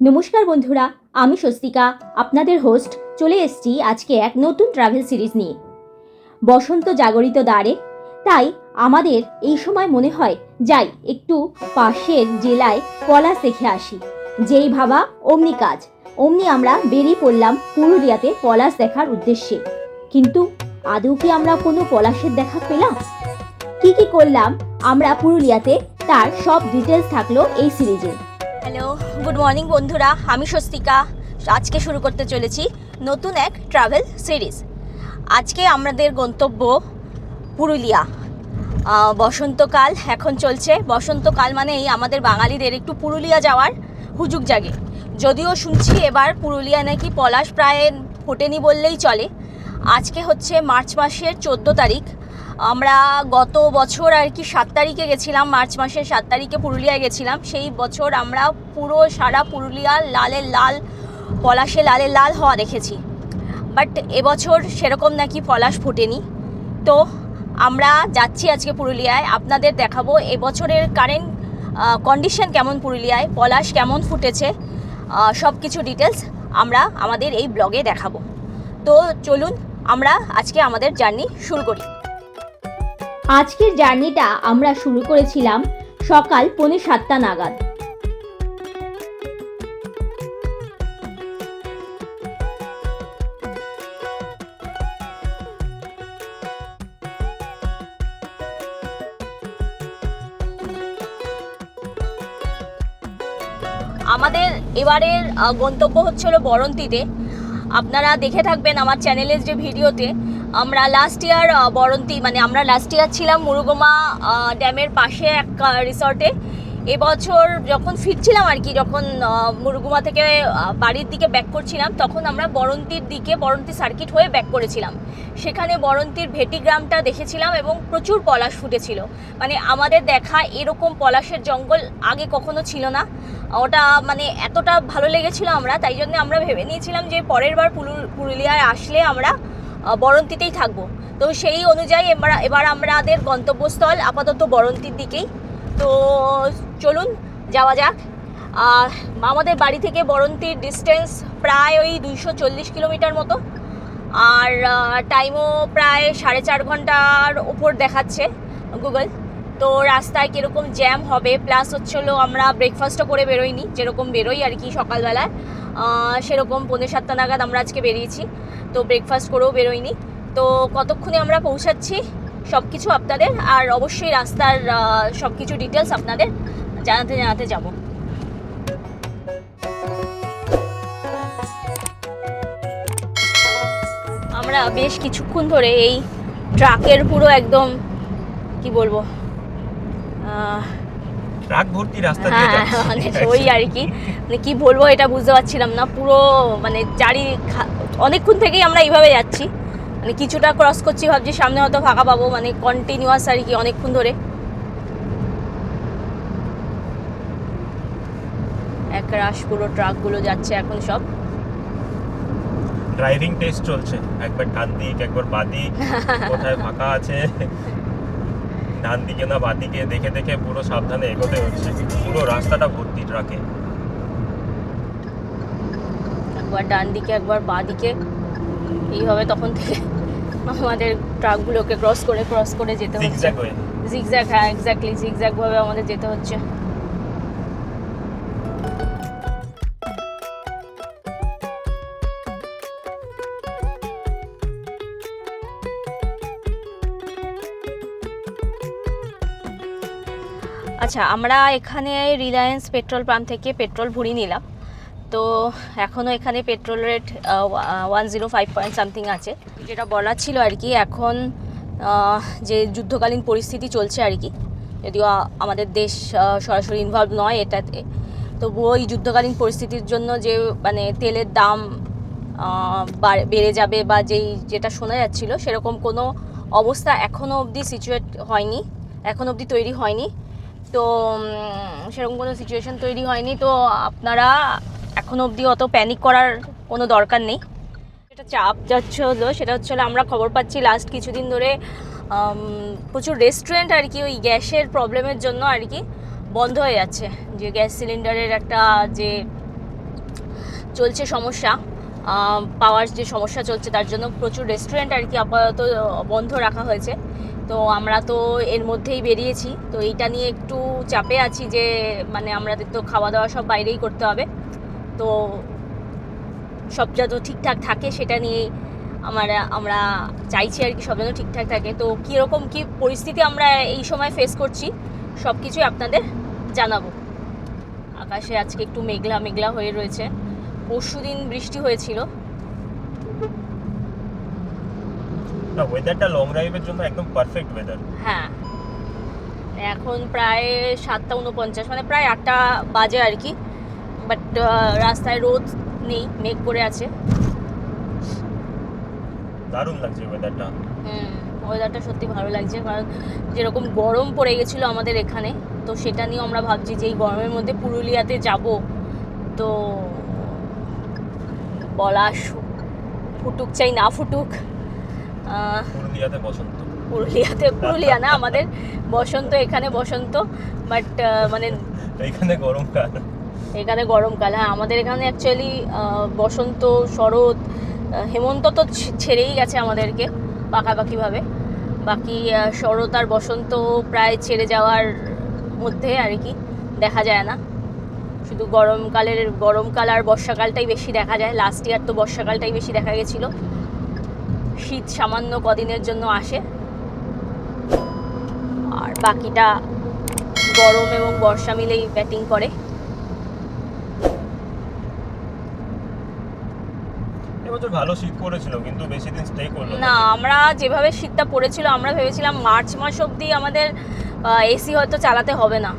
নমস্কার বন্ধুরা, আমি স্বস্তিকা আপনাদের হোস্ট চলে এসেছি আজকে এক নতুন ট্রাভেল সিরিজ নিয়ে। বসন্ত জাগরিত দ্বারে, তাই আমাদের এই সময় মনে হয় যাই একটু পাশের জেলায় পলাশ দেখে আসি। যেই ভাবা অমনি কাজ, অমনি আমরা বেরিয়ে পড়লাম পুরুলিয়াতে পলাশ দেখার উদ্দেশ্যে। কিন্তু আদৌ কি আমরা কোনো পলাশের দেখা পেলাম? কি কি করলাম আমরা পুরুলিয়াতে, তার সব ডিটেলস থাকলো এই সিরিজে। হ্যালো, গুড মর্নিং বন্ধুরা, আমি স্বস্তিকা। আজকে শুরু করতে চলেছি নতুন এক ট্রাভেল সিরিজ। আজকে আমাদের গন্তব্য পুরুলিয়া। বসন্তকাল এখন চলছে। বসন্তকাল মানেই আমাদের বাঙালিদের একটু পুরুলিয়া যাওয়ার হুজুগ জাগে। যদিও শুনছি এবার পুরুলিয়া নাকি পলাশ প্রায় ফোটেনি বললেই চলে। আজকে হচ্ছে মার্চ মাসের 14 তারিখ। আমরা গত বছর আর কি 7 তারিখে গেছিলাম, মার্চ মাসের 7 তারিখে পুরুলিয়ায় গেছিলাম। সেই বছর আমরা পুরো সারা পুরুলিয়া লালের লাল, পলাশে লালের লাল হওয়া দেখেছি। বাট এবছর সেরকম নাকি পলাশ ফোটেনি। তো আমরা যাচ্ছি আজকে পুরুলিয়ায়, আপনাদের দেখাবো এবছরের কারেন্ট কন্ডিশন কেমন, পুরুলিয়ায় পলাশ কেমন ফুটেছে, সব কিছু ডিটেলস আমরা আমাদের এই ব্লগে দেখাবো। তো চলুন আমরা আজকে আমাদের জার্নি শুরু করি। আজকের জার্নিটা আমরা শুরু করেছিলাম সকাল 6:45 নাগাদ। আমাদের এবারের গন্তব্য হচ্ছিল বরন্তিতে। আপনারা দেখে থাকবেন আমার চ্যানেলের যে ভিডিওতে, আমরা লাস্ট ইয়ার বরন্তি, মানে আমরা লাস্ট ইয়ার ছিলাম মুরুগুমা ড্যামের পাশে এক রিসর্টে। এবছর যখন ফিরছিলাম আর কি, যখন মুরুগুমা থেকে বাড়ির দিকে ব্যাক করছিলাম, তখন আমরা বরন্তির দিকে, বরন্তি সার্কিট হয়ে ব্যাক করেছিলাম। সেখানে বরন্তির ভেটি গ্রামটা দেখেছিলাম এবং প্রচুর পলাশ ফুটেছিল। মানে আমাদের দেখা এরকম পলাশের জঙ্গল আগে কখনো ছিল না। ওটা মানে এতটা ভালো লেগেছিল আমরা, তাই জন্য আমরা ভেবে নিয়েছিলাম যে পরের বার পুরুলিয়ায় আসলে আমরা বরন্তিতেই থাকবো। তো সেই অনুযায়ী এবার আমাদের গন্তব্যস্থল আপাতত বরন্তির দিকেই। তো চলুন যাওয়া যাক। আমাদের বাড়ি থেকে বরন্তির ডিস্টেন্স প্রায় ওই 240 কিলোমিটার মতো, আর টাইমও প্রায় 4.5 ঘন্টার উপর দেখাচ্ছে গুগল। তো রাস্তায় কীরকম জ্যাম হবে, প্লাস হচ্ছিলো আমরা ব্রেকফাস্টও করে বেরোইনি, যেরকম বেরোই আর কি সকালবেলায়, সেরকম 6:45 নাগাদ আমরা আজকে বেরিয়েছি। তো ব্রেকফাস্ট করেও বেরোইনি। তো কতক্ষণে আমরা পৌঁছাচ্ছি সব কিছু আপনাদের, আর অবশ্যই রাস্তার সব কিছু ডিটেলস আপনাদের জানাতে যাব। আমরা বেশ কিছুক্ষণ ধরে এই ট্রাকের পুরো একদম কি বলবো, ট্রাক ভর্তি রাস্তা দিয়ে যাচ্ছি, মানে ওই আর কি, মানে কি বলবো এটা বুঝতে পারছিলাম না। পুরো মানে অনেকক্ষণ থেকেই আমরা এইভাবে যাচ্ছি, মানে কিছুটা ক্রস করছি, ভাবছি সামনে হয়তো ফাঁকা পাবো, মানে কন্টিনিউয়াস আর কি অনেকক্ষণ ধরে এক রাশ পুরো ট্রাকগুলো যাচ্ছে এখন সব। ড্রাইভিং টেস্ট চলছে, একবার ডান দিক একবার বাঁ দিক, কোথায় ফাঁকা আছে, ডান দিকে না বাঁ দিকে দেখে দেখে পুরো সাবধানে এগোতে হচ্ছে। পুরো রাস্তাটা ভর্তি ট্রাকে, একবার ডান দিকে একবার বাঁ দিকে, এইভাবে তখন থেকে আমাদের ট্রাকগুলোকে ক্রস করে যেতে হচ্ছে। জিগজ্যাগ, হ্যাঁ এক্স্যাক্টলি, জিগজ্যাগ ভাবে আমাদের যেতে হচ্ছে। আচ্ছা, আমরা এখানে রিলায়েন্স পেট্রোল পাম্প থেকে পেট্রোল ভরিয়ে নিলাম। তো এখনও এখানে পেট্রোল রেট 105 পয়েন্ট সামথিং আছে। যেটা বলার ছিল আর কি, এখন যে যুদ্ধকালীন পরিস্থিতি চলছে আর কি, যদিও আমাদের দেশ সরাসরি ইনভলভ নয় এটাতে, তবুও এই যুদ্ধকালীন পরিস্থিতির জন্য যে মানে তেলের দাম বেড়ে যাবে বা যেটা শোনা যাচ্ছিল, সেরকম কোনো অবস্থা এখনও অবধি তৈরি হয়নি। তো সেরকম কোনো সিচুয়েশন তৈরি হয়নি। তো আপনারা এখনও অবধি অত প্যানিক করার কোনো দরকার নেই। যেটা চাপ যাচ্ছে হলো সেটা হচ্ছে, আমরা খবর পাচ্ছি লাস্ট কিছুদিন ধরে প্রচুর রেস্টুরেন্ট আর কি ওই গ্যাসের প্রবলেমের জন্য আর কি বন্ধ হয়ে যাচ্ছে। যে গ্যাস সিলিন্ডারের একটা যে চলছে সমস্যা, পাওয়ার যে সমস্যা চলছে তার জন্য প্রচুর রেস্টুরেন্ট আর কি আপাতত বন্ধ রাখা হয়েছে। তো আমরা তো এর মধ্যেই বেরিয়েছি, তো এইটা নিয়ে একটু চাপে আছি যে মানে আমাদের তো খাওয়া দাওয়া সব বাইরেই করতে হবে, তো সব যেন ঠিকঠাক থাকে সেটা নিয়ে আমরা চাইছি আর কি, সব যেন ঠিকঠাক থাকে। তো কীরকম কী পরিস্থিতি আমরা এই সময় ফেস করছি সব কিছুই আপনাদের জানাবো। আকাশে আজকে একটু মেঘলা মেঘলা হয়ে রয়েছে, পরশুদিন বৃষ্টি হয়েছিল। না, ওয়েদারটা লং ড্রাইভের জন্য একদম পারফেক্ট ওয়েদার। হ্যাঁ, এখন প্রায় 7:49, মানে প্রায় 8টা বাজে আর কি, বাট রাস্তায় রোদ নেই, মেঘ করে আছে। দারুণ লাগছে ওয়েদারটা। ওয়েদারটা সত্যি ভালো লাগছে, কারণ যেরকম গরম পড়ে গেছিলো আমাদের এখানে, তো সেটা নিয়েও আমরা ভাবছি যে এই গরমের মধ্যে পুরুলিয়াতে যাব, তো বলা ফুটুক চাই না ফুটুক, পুরুলিয়া না আমাদের বসন্ত, এখানে বসন্ত, বাট মানে এখানে গরমকাল। হ্যাঁ, আমাদের এখানে অ্যাকচুয়ালি বসন্ত, শরৎ, হেমন্ত তো ছেড়েই গেছে আমাদেরকে পাকাপাকিভাবে, বাকি শরৎ আর বসন্ত প্রায় ছেড়ে যাওয়ার মধ্যে আর কি, দেখা যায় না। শুধু গরমকাল আর বর্ষাকালটাই বেশি দেখা যায়। লাস্ট ইয়ার তো বর্ষাকালটাই বেশি দেখা গেছিলো, শীত সামান্য কদিনের জন্য আসে, আর বাকিটা গরম এবং বর্ষা মিলেই ব্যাটিং করে। এবছর ভালো শীত পড়েছিল, কিন্তু বেশি দিন স্টে করলো না। আমরা যেভাবে শীতটা পড়েছিল আমরা ভেবেছিলাম মার্চ মাস অবধি আমাদের এসি হয়তো চালাতে হবে না,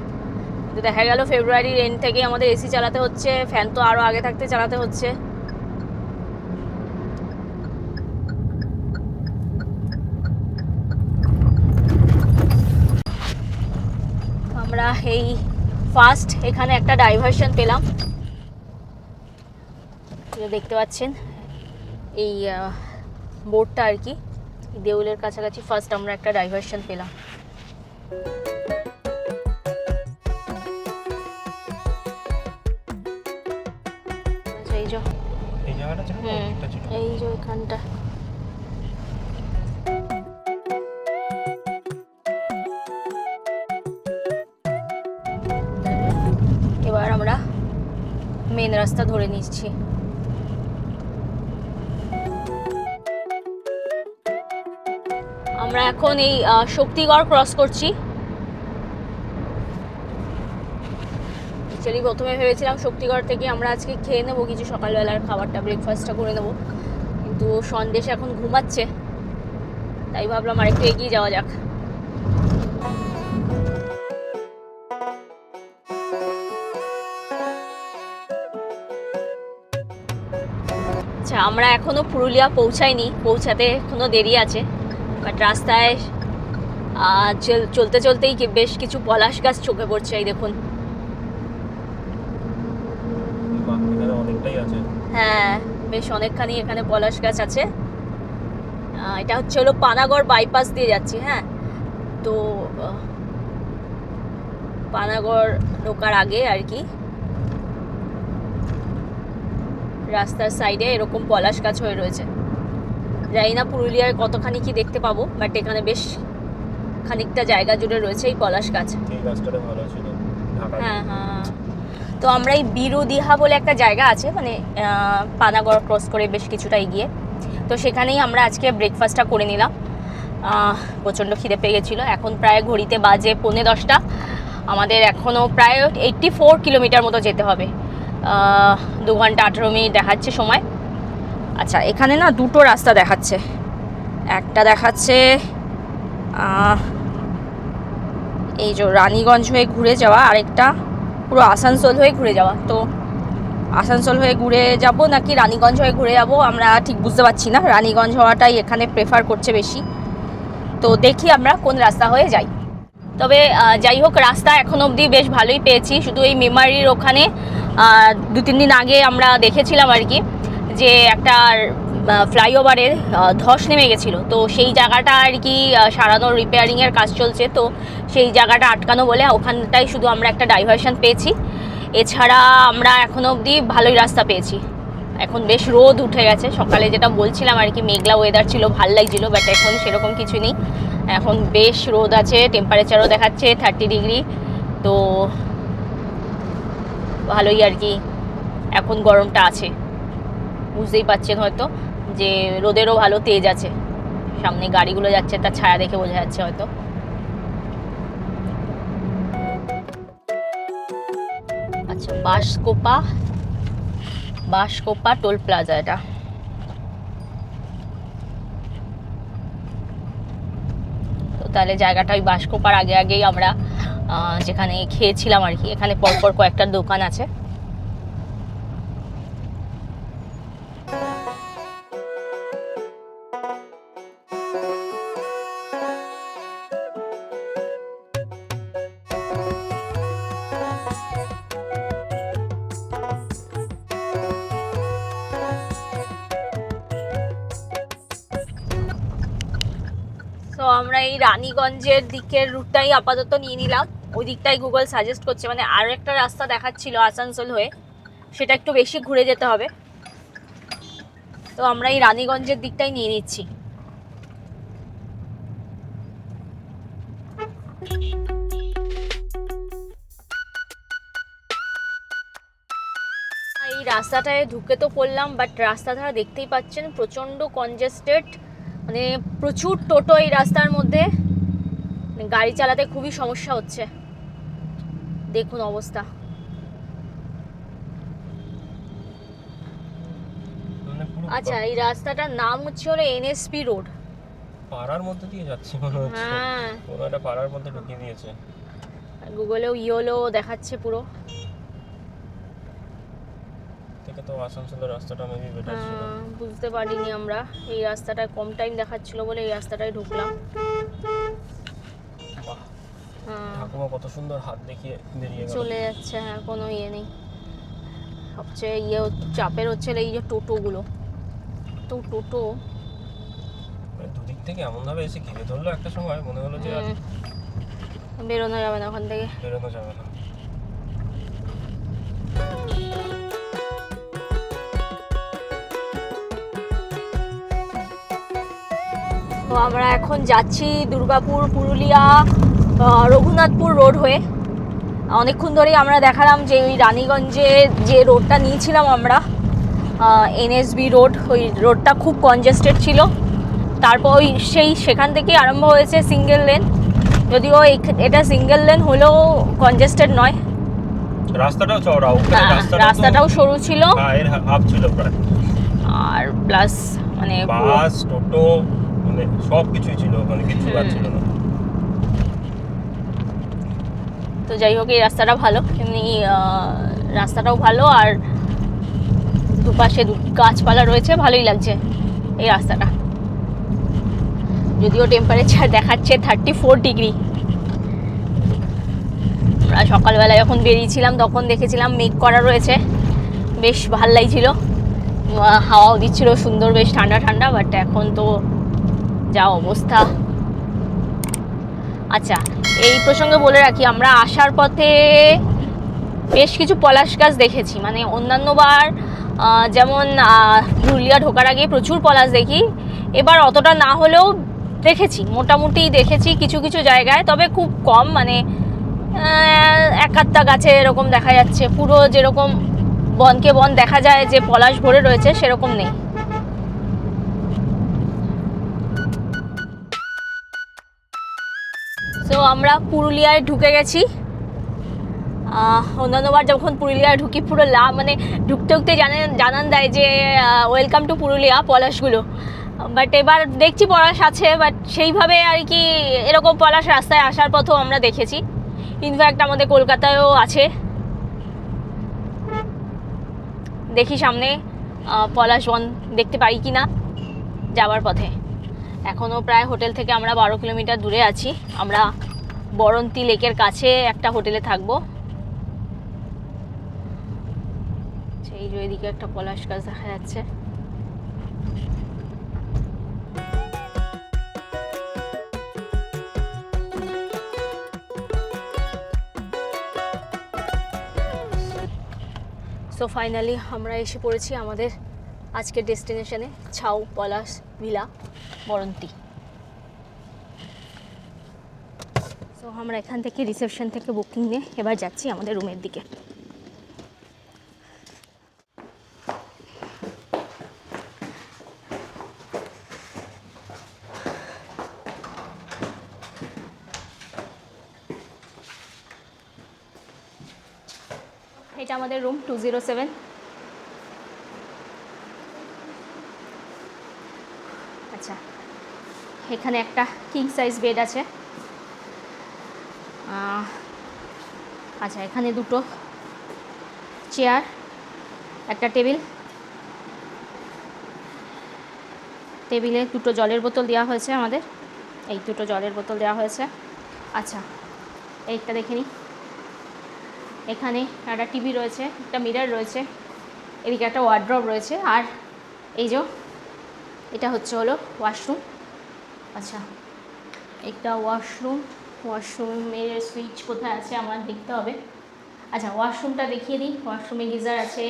কিন্তু দেখা গেল ফেব্রুয়ারির এন্ড থেকে আমাদের এসি চালাতে হচ্ছে, ফ্যান তো আরও আগে থাকতে চালাতে হচ্ছে। আমরা এই ফার্স্ট এখানে একটা ডাইভারশন পেলাম, দেখতে পাচ্ছেন এই বোর্ডটা আর কি, দেউলের কাছাকাছি ফার্স্ট আমরা একটা ডাইভারশন পেলাম। আচ্ছা, এই জায়গাটা ছিল, এই যে এখানটা এবার আমরা মেন রাস্তা ধরে নিচ্ছি। আমরা এখন এই শক্তিগড় ক্রস করছি। অ্যাকচুয়ালি প্রথমে ভেবেছিলাম শক্তিগড় থেকে আমরা আজকে খেয়ে নেবো কিছু, সকালবেলার খাবারটা ব্রেকফাস্টটা করে নেবো, কিন্তু সন্দেশ এখন ঘুমাচ্ছে, তাই ভাবলাম আরেকটু এগিয়ে যাওয়া যাক। আচ্ছা, আমরা এখনও পুরুলিয়া পৌঁছাইনি, পৌঁছাতে এখনও দেরি আছে, বাট রাস্তায় চলতে চলতেই বেশ কিছু পলাশ গাছ চোখে পড়ছে। এই দেখুন, হ্যাঁ বেশ অনেকখানি এখানে পলাশ গাছ আছে। এটা হলো পানাগড় বাইপাস দিয়ে যাচ্ছি। হ্যাঁ, তো পানাগড় ঢোকার আগে আর কি রাস্তার সাইডে এরকম পলাশ গাছ হয়ে রয়েছে। জানি না পুরুলিয়ার কতখানি কি দেখতে পাবো, বাট এখানে বেশ খানিকটা জায়গা জুড়ে রয়েছে এই পলাশ গাছ। হ্যাঁ হ্যাঁ, তো আমরা এই বিরুদিহা বলে একটা জায়গা আছে, মানে পানাগড় ক্রস করে বেশ কিছুটা এগিয়ে, তো সেখানেই আমরা আজকে ব্রেকফাস্টটা করে নিলাম। প্রচণ্ড খিদে পেয়ে গেছিলো। এখন প্রায় ঘড়িতে বাজে 10:45, আমাদের এখনও প্রায় 84 কিলোমিটার মতো যেতে হবে, 2 ঘন্টা 18 মিনিট দেখাচ্ছে সময়। আচ্ছা, এখানে না দুটো রাস্তা দেখাচ্ছে, একটা দেখাচ্ছে এই যে রানীগঞ্জ হয়ে ঘুরে যাওয়া, আরেকটা পুরো আসানসোল হয়ে ঘুরে যাওয়া। তো আসানসোল হয়ে ঘুরে যাব নাকি রানীগঞ্জ হয়ে ঘুরে যাব আমরা ঠিক বুঝতে পারছি না, রানীগঞ্জ হওয়াটাই এখানে প্রেফার করছে বেশি, তো দেখি আমরা কোন রাস্তা হয়ে যাই। তবে যাই হোক, রাস্তা এখন অবধি বেশ ভালোই পেয়েছি। শুধু এই মেমারির ওখানে 2-3 দিন আগে আমরা দেখেছিলাম আর কি, যে একটা ফ্লাইওভারের ধস নেমে গেছিলো, তো সেই জায়গাটা আর কি সারানোর রিপেয়ারিংয়ের কাজ চলছে, তো সেই জায়গাটা আটকানো বলে ওখানটাই শুধু আমরা একটা ডাইভারশন পেয়েছি। এছাড়া আমরা এখনও অবধি ভালোই রাস্তা পেয়েছি, এখন বেশ রোদ উঠে গেছে। সকালে যেটা বলছিলাম আর কি, মেঘলা ওয়েদার ছিল, ভাল লাগছিল, বাট এখন সেরকম কিছু নেই। এখন বেশ রোদ আছে, টেম্পারেচারও দেখাচ্ছে 30 ডিগ্রি। তো ভালোই আর কি এখন গরমটা আছে। বুঝতেই পারছেন হয়তো যে রোদেরও ভালো তেজ আছে। সামনে গাড়িগুলো যাচ্ছে, তার ছায়া দেখে বোঝা যাচ্ছে হয়তো। আচ্ছা, বাঁশকোপা টোল প্লাজা এটা। তো তাহলে জায়গাটা ওই বাঁশকোপার আগেই আমরা যেখানে খেয়েছিলাম আর কি, এখানে পরপর কয়েকটা দোকান আছে। তো আমরা এই রানীগঞ্জের দিকের রুটটাই আপাতত নিয়ে নিলাম। ওই দিকটাই গুগল সাজেস্ট করছে, মানে আরও একটা রাস্তা দেখাচ্ছিল আসানসোল হয়ে, সেটা একটু বেশি ঘুরে যেতে হবে। তো আমরা এই রানীগঞ্জের দিকটাই নিয়ে নিচ্ছি। এই রাস্তাটায় ঢুকে তো পড়লাম, বাট রাস্তাটা দেখতেই পাচ্ছেন প্রচণ্ড কনজেস্টেড, মানে প্রচুর টোটো এই রাস্তার মধ্যে, গাড়ি চালাতে খুবই সমস্যা হচ্ছে। দেখুন অবস্থা। আচ্ছা, এই রাস্তাটার নাম হচ্ছে হলো এনএসপি রোড। পাড়ার মধ্যে দিয়ে যাচ্ছে মনে হচ্ছে, হ্যাঁ, কোনো একটা পাড়ার মধ্যে ঢুকিয়ে দিয়েছে। গুগলেও ইয়েলো দেখাচ্ছে পুরো। থেকে তো আসানসোলের রাস্তাটা মেবি বেটার ছিল। বুঝতে পারিনি আমরা, এই রাস্তাটায় কম টাইম দেখাচ্ছিল বলে এই রাস্তাটায় ঢুকলাম। বাহ, ঠাকুমা কত সুন্দর হাত দেখিয়ে বেরিয়ে গেল। চলে যাচ্ছে, হ্যাঁ, কোনো ইয়ে নেই। সবচেয়ে চাপের হচ্ছে এই যে টোটোগুলো, তো টোটো দুদিক থেকে এমন ভাবে এসে ঘিরে ধরলো একটা সময়, মনে হলো যে আর বেরোনো যাবে না ওখান থেকে। বেরোনো যাবে না। তো আমরা এখন যাচ্ছি দুর্গাপুর, পুরুলিয়া, রঘুনাথপুর রোড হয়ে। অনেকক্ষণ ধরেই আমরা দেখালাম যে ওই রানীগঞ্জে যে রোডটা নিয়েছিলাম আমরা, এনএসবি রোড, ওই রোডটা খুব কনজেস্টেড ছিল। তারপর ওই সেখান থেকেই আরম্ভ হয়েছে সিঙ্গেল লেন, যদিও এটা সিঙ্গেল লেন হলেও কনজেস্টেড নয়। রাস্তাটাও চওড়া, রাস্তাটাও সরু ছিল, এর হাফ ছিল প্রায়। আর প্লাস মানে বাস, টোটো, মানে সব কিছুই ছিল, মানে কিছু বাদ ছিল না। তো যাই হোক, এই রাস্তাটা ভালো, এমনি রাস্তাটাও ভালো, আর দুপাশে গাছপালা রয়েছে, ভালোই লাগছে এই রাস্তাটা। যদিও টেম্পারেচার দেখাচ্ছে 34 ডিগ্রি। আমরা সকালবেলা যখন বেরিয়েছিলাম তখন দেখেছিলাম মেঘ করা রয়েছে, বেশ ভাল লাগছিল, হাওয়াও দিচ্ছিল সুন্দর, বেশ ঠান্ডা ঠান্ডা। বাট এখন তো যা অবস্থা। আচ্ছা, এই প্রসঙ্গে বলে রাখি, আমরা আসার পথে বেশ কিছু পলাশ গাছ দেখেছি। মানে অন্যান্যবার যেমন পুরুলিয়া ঢোকার আগে প্রচুর পলাশ দেখি, এবার অতটা না হলেও দেখেছি, মোটামুটি দেখেছি কিছু কিছু জায়গায়, তবে খুব কম, মানে এক আধটা গাছে এরকম দেখা যাচ্ছে। পুরো যেরকম বনকে বন দেখা যায় যে পলাশ ভরে রয়েছে, সেরকম নেই। তো আমরা পুরুলিয়ায় ঢুকে গেছি। অন্যান্যবার যখন পুরুলিয়ায় ঢুকি পুরো মানে ঢুকতে ঢুকতে জানান দেয় যে ওয়েলকাম টু পুরুলিয়া, পলাশগুলো। বাট এবার দেখছি পলাশ আছে, বাট সেইভাবে আর কি এরকম পলাশ রাস্তায় আসার পথেও আমরা দেখেছি। ইনফ্যাক্ট আমাদের কলকাতায়ও আছে। দেখি সামনে পলাশ বন দেখতে পারি কি না যাওয়ার পথে। এখনও প্রায় হোটেল থেকে আমরা 12 কিলোমিটার দূরে আছি। আমরা বরন্তী লেকের কাছে একটা হোটেলে থাকবো। এই যে এদিকে একটা পলাশ গাছ দেখা যাচ্ছে। সো ফাইনালি আমরা এসে পড়েছি আমাদের আজকের ডেস্টিনেশনে ছাউ পলাশ ভিলা বরন্তি। সো আমরা এখান থেকে রিসেপশন থেকে বুকিং নিয়ে এবার যাচ্ছি আমাদের রুমের দিকে। এটা আমাদের রুম 207। আচ্ছা, এখানে একটা কিং সাইজ বেড আছে। আচ্ছা, এখানে দুটো চেয়ার, একটা টেবিলে দুটো জলের বোতল দেওয়া হয়েছে আমাদের, এই দুটো জলের বোতল দেওয়া হয়েছে। আচ্ছা, এইটা দেখে নিই। এখানে একটা টিভি রয়েছে, একটা মিরর রয়েছে, এদিকে একটা ওয়ার্ড্রব রয়েছে, আর এই যে এটা হলো ওয়াশরুম। আচ্ছা, একটা ওয়াশরুমের সুইচ কোথায় আছে আমার দেখতে হবে। আচ্ছা, ওয়াশরুমটা দেখিয়ে দিই। ওয়াশরুমে গিজার আছে,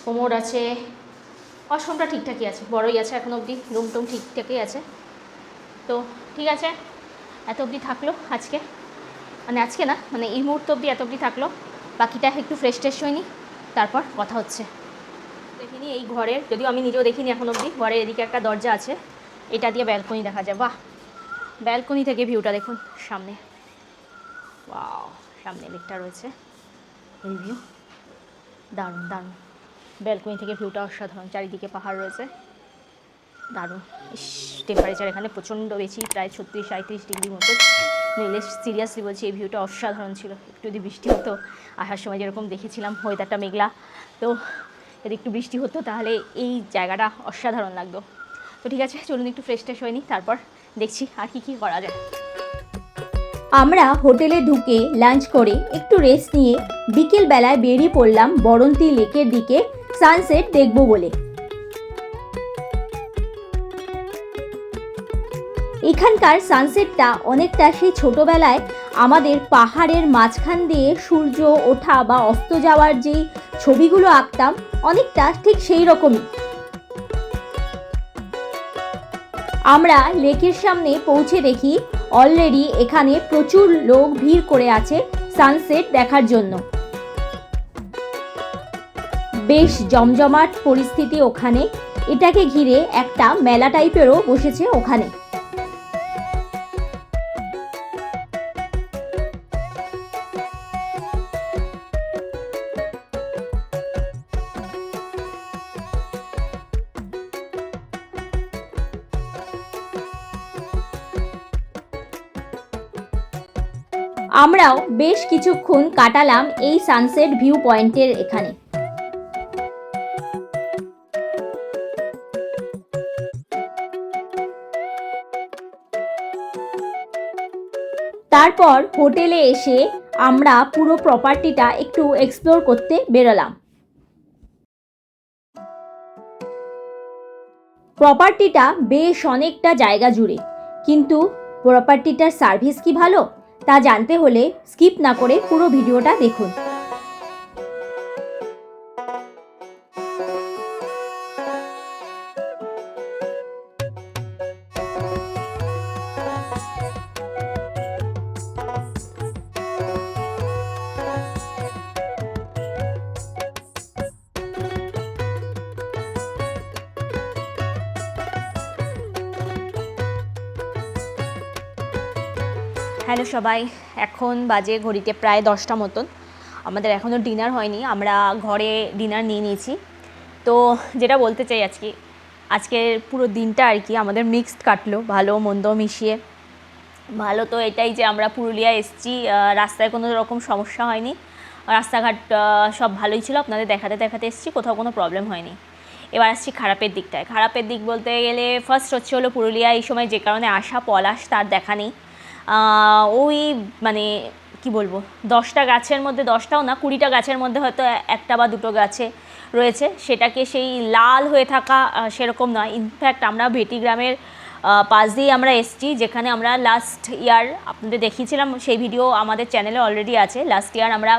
কোমোড আছে, ওয়াশরুমটা ঠিকঠাকই আছে, বড়ই আছে এখন অবধি, রুম টুম ঠিকঠাকই আছে। তো ঠিক আছে, এত অবধি থাকলো আজকে, মানে আজকে না, মানে এই মুহূর্ত অবধি এত অবধি থাকলো। বাকিটা একটু ফ্রেশ হয়ে নিই, তারপর কথা হচ্ছে। দেখিনি এই ঘরের, যদিও আমি নিজেও দেখিনি এখন অবধি, ঘরের এদিকে একটা দরজা আছে, এটা দিয়ে ব্যালকনি দেখা যায়। বাহ, ব্যালকনি থেকে ভিউটা দেখুন সামনে, ওয়াও, সামনে লেকটা রয়েছে, এই ভিউ দারুণ দারুণ। ব্যালকনি থেকে ভিউটা অসাধারণ, চারিদিকে পাহাড় রয়েছে, দারুণ। টেম্পারেচার এখানে প্রচণ্ড বেশি, প্রায় 36-37 ডিগ্রি মতো। নইলে সিরিয়াসলি বলছি, এই ভিউটা অসাধারণ ছিল। একটু যদি বৃষ্টি হতো, আসার সময় যেরকম দেখেছিলাম ওয়েদারটা মেঘলা, তো যদি একটু বৃষ্টি হতো তাহলে এই জায়গাটা অসাধারণ লাগতো। তো ঠিক আছে, চলুন একটু ফ্রেশ হয়ে নিই, তারপর দেখছি আর কি করা যায়। আমরা হোটেলে ঢুকে লাঞ্চ করে একটু রেস্ট নিয়ে বিকেল বেলায় বেরিয়ে পড়লাম বরন্তী লেকের দিকে সানসেট দেখব বলে। এখানকার সানসেটটা অনেকটা সেই ছোটবেলায় আমাদের পাহাড়ের মাঝখান দিয়ে সূর্য ওঠা বা অস্ত যাওয়ার যেই ছবিগুলো আঁকতাম, অনেকটা ঠিক সেই রকমই। আমরা লেকের সামনে পৌঁছে দেখি অলরেডি এখানে প্রচুর লোক ভিড় করে আছে সানসেট দেখার জন্য। বেশ জমজমাট পরিস্থিতি ওখানে, এটাকে ঘিরে একটা মেলা টাইপেরও বসেছে ওখানে। আমরাও বেশ কিছুক্ষণ কাটালাম এই সানসেট ভিউ পয়েন্টের এখানে। তারপর হোটেলে এসে আমরা পুরো প্রপার্টিটা একটু এক্সপ্লোর করতে বেরোলাম। প্রপার্টিটা বেশ অনেকটা জায়গা জুড়ে, কিন্তু প্রপার্টিটার সার্ভিস কি ভালো তা জানতে হলে স্কিপ না করে পুরো ভিডিওটা দেখুন। হ্যালো সবাই, এখন বাজে ঘড়িতে প্রায় 10টা মতন। আমাদের এখনও ডিনার হয়নি, আমরা ঘরে ডিনার নিয়ে নিয়েছি। তো যেটা বলতে চাই, আজকের পুরো দিনটা আর কি আমাদের মিক্সড কাটলো, ভালো মন্দ মিশিয়ে। ভালো তো এটাই যে আমরা পুরুলিয়া এসেছি, রাস্তায় কোনো রকম সমস্যা হয়নি, রাস্তাঘাট সব ভালোই ছিল, আপনাদের দেখাতে এসেছি, কোথাও কোনো প্রবলেম হয়নি। এবার আসছি খারাপের দিকটায়। খারাপের দিক বলতে গেলে ফার্স্ট হলো পুরুলিয়া এই সময় যে কারণে আসা, পলাশ তার দেখা নেই। ওই মানে কি বলবো, 10টা গাছের মধ্যে, 10টাও না 20টা গাছের মধ্যে হয়তো একটা বা দুটো গাছে রয়েছে, সেটাকে সেই লাল হয়ে থাকা সেরকম নয়। ইনফ্যাক্ট আমরা ভেটি গ্রামের পাশ দিয়ে আমরা এসেছি, যেখানে আমরা লাস্ট ইয়ার আপনাদের দেখিয়েছিলাম, সেই ভিডিও আমাদের চ্যানেলে অলরেডি আছে। লাস্ট ইয়ার আমরা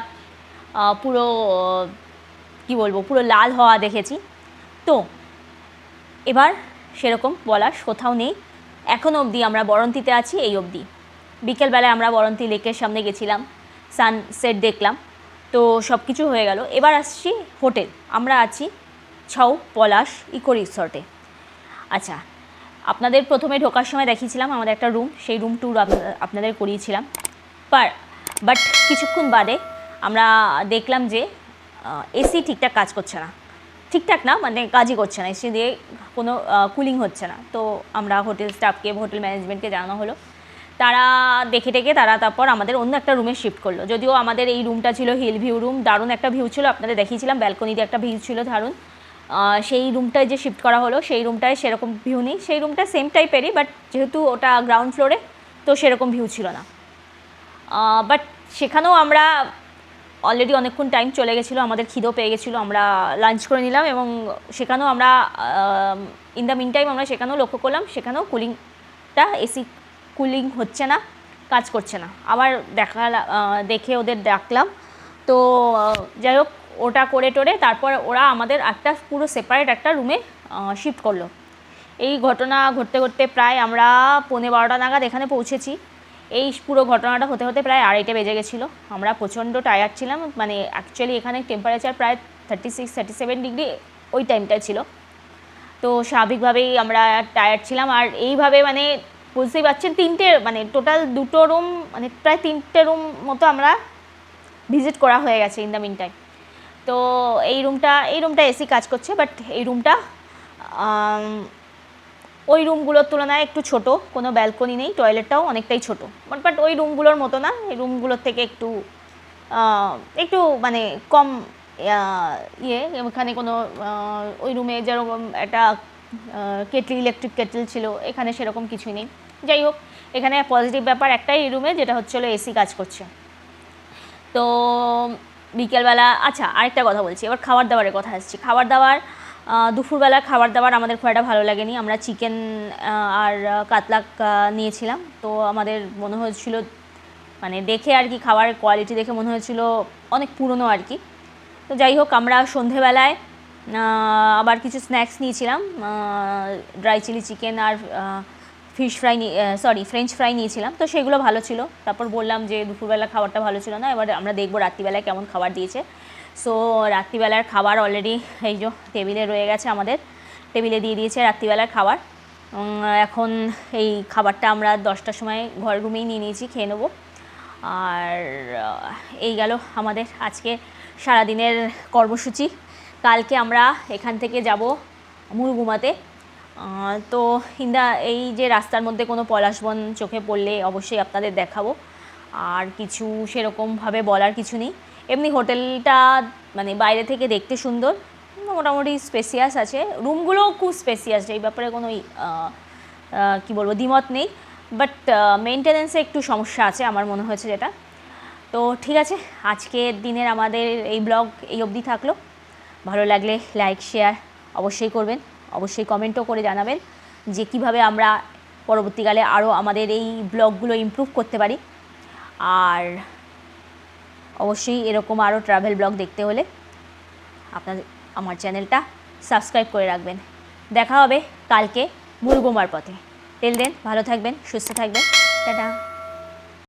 পুরো কি বলবো, পুরো লাল হওয়া দেখেছি। তো এবার সেরকম বলার কোথাও নেই, এখনও অবধি আমরা বরন্তিতে আছি, এই অবধি। বিকেলবেলায় আমরা বরন্তি লেকের সামনে গেছিলাম, সানসেট দেখলাম, তো সব কিছু হয়ে গেল। এবার আসছি হোটেল, আমরা আছি ছৌ পলাশ ইকো রিসর্টে। আচ্ছা, আপনাদের প্রথমে ঢোকার সময় দেখিয়েছিলাম আমাদের একটা রুম, সেই রুম ট্যুর আপনাদের করিয়েছিলাম। বাট কিছুক্ষণ বাদে আমরা দেখলাম যে এসি ঠিকঠাক কাজ করছে না, ঠিকঠাক না মানে কাজই করছে না, এসি দিয়ে কোনো কুলিং হচ্ছে না। তো আমরা হোটেল স্টাফকে, হোটেল ম্যানেজমেন্টকে জানানো হলো, তারা দেখে তারা তারপর আমাদের অন্য একটা রুমে শিফট করলো। যদিও আমাদের এই রুমটা ছিল হিল ভিউ রুম, দারুণ একটা ভিউ ছিল, আপনাদের দেখিয়েছিলাম ব্যালকনিতে একটা ভিউ ছিল দারুণ। সেই রুমটায় যে শিফট করা হলো সেই রুমটায় সেরকম ভিউ নেই, সেই রুমটা সেম টাইপেরই, বাট যেহেতু ওটা গ্রাউন্ড ফ্লোরে তো সেরকম ভিউ ছিল না। বাট সেখানেও আমরা অলরেডি অনেকক্ষণ টাইম চলে গেছিলো, আমাদের খিদেও পেয়ে গেছিলো, আমরা লাঞ্চ করে নিলাম এবং সেখানেও আমরা ইন দ্য মিন টাইম আমরা সেখানেও লক্ষ্য করলাম সেখানেও কুলিংটা এসি কুলিং হচ্ছে না, কাজ করছে না। আবার দেখে ওদের ডাকলাম, তো যাই হোক ওটা করে টোরে তারপর ওরা আমাদের একটা পুরো সেপারেট একটা রুমে শিফট করলো। এই ঘটনা ঘটতে ঘটতে প্রায় আমরা 11:15 নাগাদ এখানে পৌঁছেছি। এই পুরো ঘটনাটা হতে হতে প্রায় 2:30 বেজে গেছিলো। আমরা প্রচণ্ড টায়ার্ড ছিলাম, মানে অ্যাকচুয়ালি এখানে টেম্পারেচার প্রায় 36-37 ডিগ্রি ওই টাইমটায় ছিল, তো স্বাভাবিকভাবেই আমরা টায়ার্ড ছিলাম। আর এইভাবে মানে বুঝতেই পারছেন মানে টোটাল 2টো রুম, মানে প্রায় 3টে রুম মতো আমরা ভিজিট করা হয়ে গেছে ইন দ্য মিন টাইম। তো এই রুমটা এসি কাজ করছে, বাট এই রুমটা ওই রুমগুলোর তুলনায় একটু ছোট, কোনো ব্যালকনি নেই, টয়লেটটাও অনেকটাই ছোট, বাট ওই রুমগুলোর মতো না, এই রুমগুলোর থেকে একটু মানে কম এখানে কোনো ওই রুমে যেরকম একটা ইলেকট্রিক কেটল ছিল, এখানে সেরকম কিছুই নেই। যাই হোক, এখানে পজিটিভ ব্যাপার একটাই এই রুমে, যেটা হচ্ছিলো এসি কাজ করছে। তো বিকেলবেলা, আচ্ছা আরেকটা কথা বলছি, এবার খাবার দাবারের কথা আসছি। খাবার দাবার, দুপুরবেলা খাবার দাবার আমাদের খুব একটা ভালো লাগেনি। আমরা চিকেন আর কাতলা নিয়েছিলাম, তো আমাদের মনে হয়েছিল মানে দেখে আর কি, খাবারের কোয়ালিটি দেখে মনে হয়েছিল অনেক পুরনো আর কি। তো যাই হোক, আমরা সন্ধেবেলায় আবার কিছু স্ন্যাক্স নিয়েছিলাম, ড্রাই চিলি চিকেন আর ফ্রেঞ্চ ফ্রাই নিয়েছিলাম, তো সেগুলো ভালো ছিল। তারপর বললাম যে দুপুরবেলা খাবারটা ভালো ছিল না, এবার আমরা দেখবো রাত্রিবেলায় কেমন খাবার দিয়েছে। সো রাত্রিবেলার খাবার অলরেডি এই যে টেবিলে রয়ে গেছে, আমাদের টেবিলে দিয়ে দিয়েছে রাত্রিবেলার খাবার। এখন এই খাবারটা আমরা 10টার সময় ঘরের রুমেই নিয়ে নিয়েছি, খেয়ে নেবো। আর এই গেল আমাদের আজকে সারাদিনের কর্মসূচি। কালকে আমরা এখান থেকে যাব মুরগুমাতে। তো এই যে রাস্তার মধ্যে কোনো পলাশবন চোখে পড়লে অবশ্যই আপনাদের দেখাবো, আর কিছু সেরকমভাবে বলার কিছু নেই। এমনি হোটেলটা মানে বাইরে থেকে দেখতে সুন্দর, মোটামুটি স্পেসিয়াস আছে, রুমগুলোও খুব স্পেসিয়াস, এই ব্যাপারে কোনো কী বলবো দ্বিমত নেই, বাট মেনটেনেন্সে একটু সমস্যা আছে আমার মনে হয়েছে যেটা। তো ঠিক আছে, আজকের দিনের আমাদের এই ব্লগ এই অবধি থাকলো। ভালো লাগলে লাইক শেয়ার অবশ্যই করবেন, অবশ্যই কমেন্টও করে জানাবেন যে কিভাবে আমরা পরবর্তীকালে আরও আমাদের এই ব্লগগুলো ইমপ্রুভ করতে পারি। আর অবশ্যই এরকম আরও ট্রাভেল ব্লগ দেখতে হলে আমার চ্যানেলটা সাবস্ক্রাইব করে রাখবেন। দেখা হবে কালকে মুরগুমার পথে। টিল দেন ভালো থাকবেন, সুস্থ থাকবেন, টাটা।